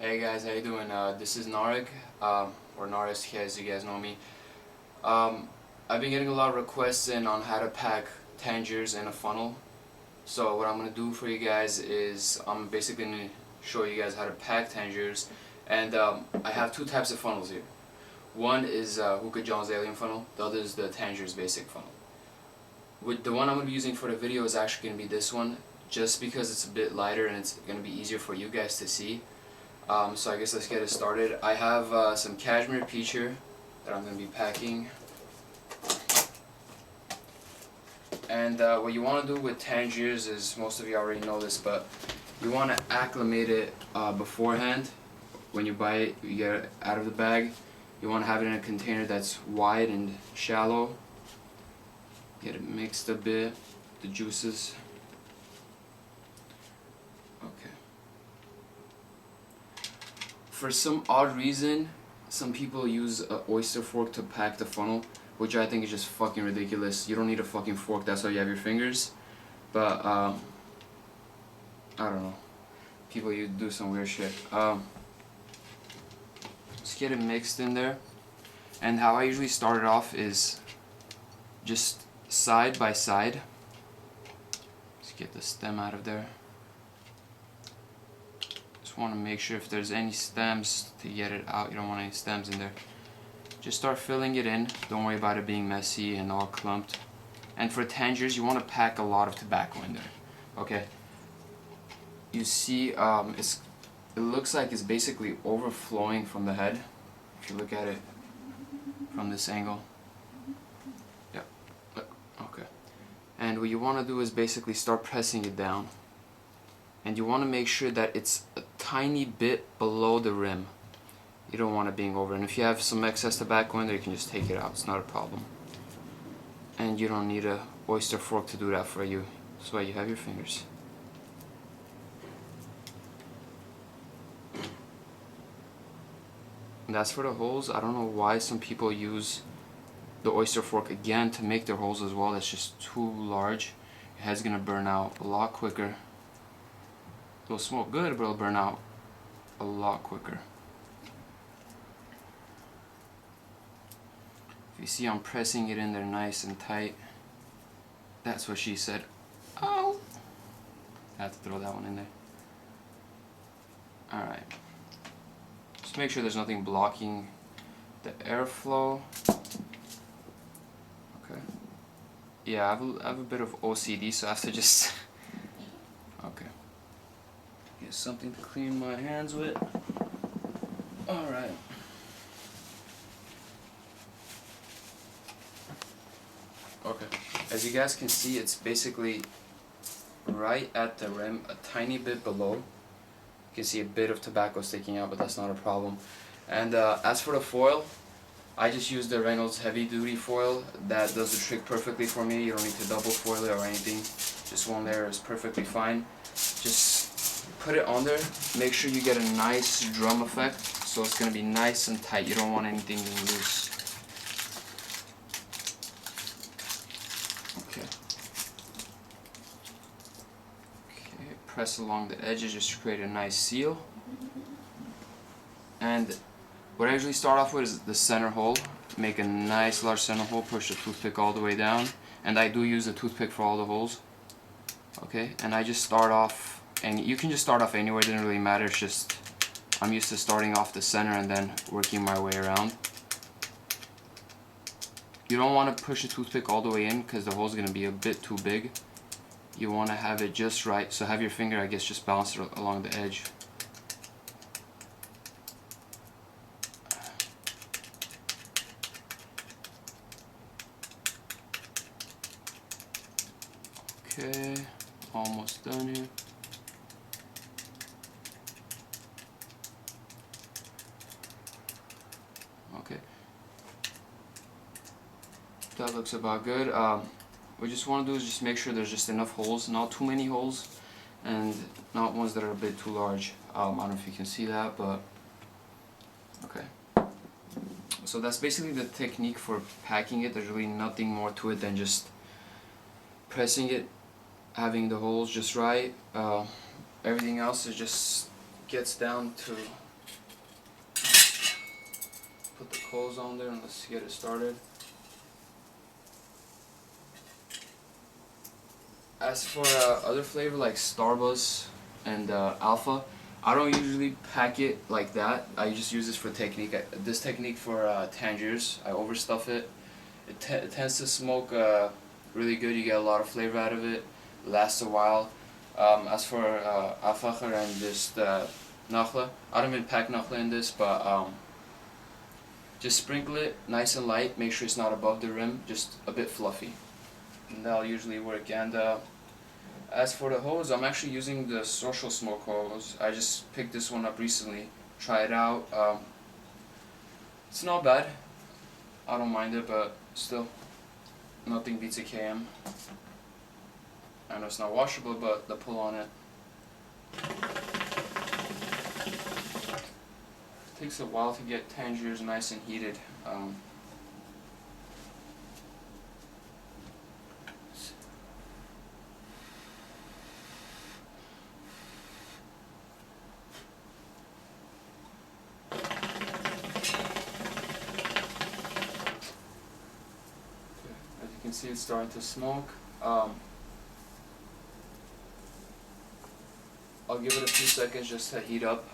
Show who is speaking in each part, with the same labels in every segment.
Speaker 1: Hey guys, how you doing? This is Narek, or Narek as you guys know me. I've been getting a lot of requests in on how to pack Tangiers in a funnel. So what I'm going to do for you guys is I'm basically going to show you guys how to pack Tangiers. And I have two types of funnels here. One is Hookah Jamras alien funnel, the other is the Tangiers basic funnel. The one I'm going to be using for the video is actually going to be this one, just because it's a bit lighter and it's going to be easier for you guys to see. So I guess let's get it started. I have some cashmere peach here that I'm going to be packing. And what you want to do with Tangiers is, most of you already know this, but you want to acclimate it beforehand. When you buy it, you get it out of the bag. You want to have it in a container that's wide and shallow. Get it mixed a bit, the juices. Okay. For some odd reason, some people use an oyster fork to pack the funnel, which I think is just fucking ridiculous. You don't need a fucking fork, that's why you have your fingers. But, I don't know. People, you do some weird shit. Let's get it mixed in there. And how I usually start it off is just side by side. Let's get the stem out of there. Just want to make sure if there's any stems to get it out. You don't want any stems in there. Just start filling it in. Don't worry about it being messy and all clumped. And for Tangiers, you want to pack a lot of tobacco in there. Okay. You see, it looks like it's basically overflowing from the head. If you look at it from this angle. Yeah. Okay. And what you want to do is basically start pressing it down. And you want to make sure that it's a tiny bit below the rim. You don't want it being over. And if you have some excess tobacco in there, you can just take it out. It's not a problem. And you don't need a oyster fork to do that for you. That's why you have your fingers. And that's for the holes. I don't know why some people use the oyster fork again to make their holes as well. That's just too large. Your head's gonna burn out a lot quicker. It'll smoke good, but it'll burn out a lot quicker. If you see, I'm pressing it in there nice and tight. That's what she said. Oh! I have to throw that one in there. Alright. Just make sure there's nothing blocking the airflow. Okay. Yeah, I have a bit of OCD, so I have to just... Okay. Get something to clean my hands with. Alright. Okay. As you guys can see, it's basically right at the rim, a tiny bit below. You can see a bit of tobacco sticking out, but that's not a problem. And as for the foil, I just use the Reynolds heavy duty foil. That does the trick perfectly for me. You don't need to double foil it or anything. Just one layer is perfectly fine. Just put it on there. Make sure you get a nice drum effect, so it's going to be nice and tight. You don't want anything loose. Okay. Okay, press along the edges just to create a nice seal. And what I usually start off with is the center hole. Make a nice large center hole, push the toothpick all the way down. And I do use a toothpick for all the holes. Okay, and I just start off, and you can just start off anywhere, it doesn't really matter, it's just, I'm used to starting off the center and then working my way around. You don't want to push the toothpick all the way in because the hole's going to be a bit too big. You want to have it just right, so have your finger, I guess, just bounce it along the edge. Okay, almost done here. Okay. That looks about good. What we just want to do is just make sure there's just enough holes, not too many holes, and not ones that are a bit too large. I don't know if you can see that, but okay. So that's basically the technique for packing it. There's really nothing more to it than just pressing it, having the holes just right. Everything else is just gets down to put the coals on there and let's get it started. As for other flavor like Starburst and Alpha, I don't usually pack it like that. I just use this for technique. This technique for Tangiers, I overstuff it. It tends to smoke really good. You get a lot of flavor out of it. Lasts a while. As for Alpha and just Nakhla, I don't even pack Nakhla in this, but just sprinkle it nice and light. Make sure it's not above the rim, just a bit fluffy. And that'll usually work. And as for the hose, I'm actually using the Social Smoke hose. I just picked this one up recently. Try it out. It's not bad. I don't mind it, but still, nothing beats a KM. I know it's not washable, but the pull on it takes a while to get Tangiers nice and heated. You can see it's starting to smoke. I'll give it a few seconds just to heat up,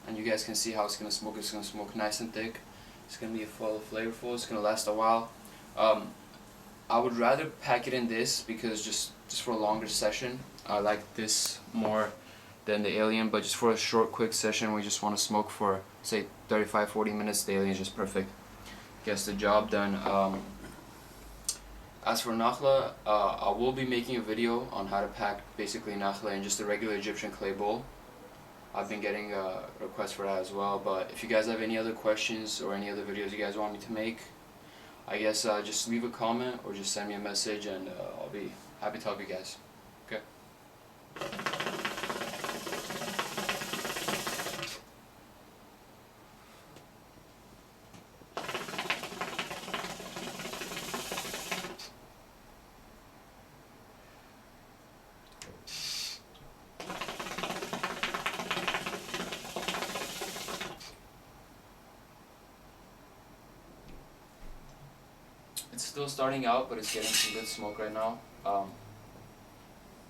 Speaker 1: and you guys can see how it's going to smoke. It's going to smoke nice and thick. It's going to be full flavorful. It's going to last a while. I would rather pack it in this because just for a longer session. I like this more than the Alien, but just for a short quick session we just want to smoke for say 35-40 minutes, the Alien is just perfect. Gets the job done. As for Nakhla, I will be making a video on how to pack basically Nakhla in just a regular Egyptian clay bowl. I've been getting requests for that as well, but if you guys have any other questions or any other videos you guys want me to make, I guess just leave a comment or just send me a message and I'll be happy to help you guys. Okay. It's still starting out, but it's getting some good smoke right now.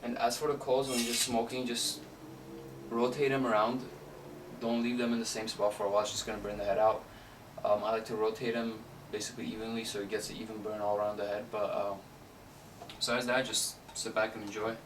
Speaker 1: And as for the coals, when you're just smoking, just rotate them around. Don't leave them in the same spot for a while. It's just going to burn the head out. I like to rotate them basically evenly so it gets an even burn all around the head. But besides that, just sit back and enjoy.